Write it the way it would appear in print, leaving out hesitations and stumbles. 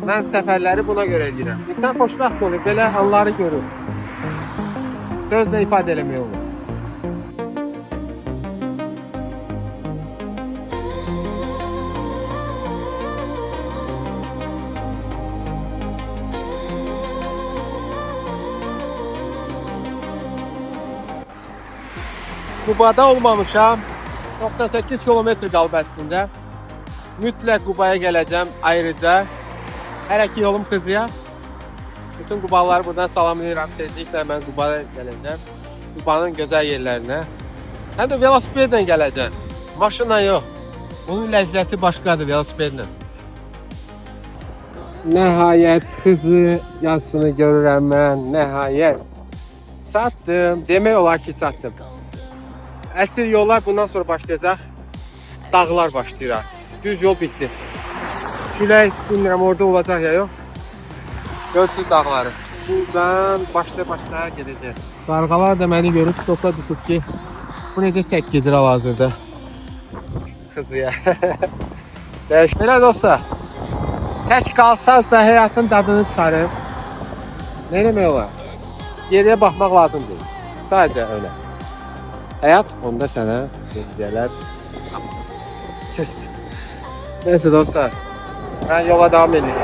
Mən səfərləri buna görə edirəm. İnsan xoşbəxt olur, belə anları görür. Sözlə ifadə eləmək olur. Qubada olmamışam. 98 kilometr qalıb əslində. Mütləq Qubaya gələcəm ayrıca. Hələ ki yolum Xızıya. Bütün Qubalıları buradan salamlayıram. Tezliklə mən Qubaya gələcəm. Qubanın gözəl yerlərinə. Həm də velosipedlə gələcəm. Maşınla yox. Bunun ləzzəti başqadır velosipedlə. Nəhayət Xızı yazısını görürəm mən. Nəhayət. Çatdım. Demək olar ki çatdım. Əsl yollar bundan sonra başlayacaq. Dağlar başlayır artıq. Düz yol bitdi. Külək bilmirəm orada olacaq ya yox. Görsünüz dağları. Buradan başlaya gedəcək. Qarğalar da məni görüb stopa düşüb ki, bu necə tək gedir hal-hazırda. Xızıya. Belə dostlar. Tək qalsanız da həyatın dadını çıxarıb. Nə demək olar? Geriyə baxmaq lazımdır. Sadəcə öyle. Həyat onda sənə gözləyələr. Neyse dostlar. Ben yola devam edeyim.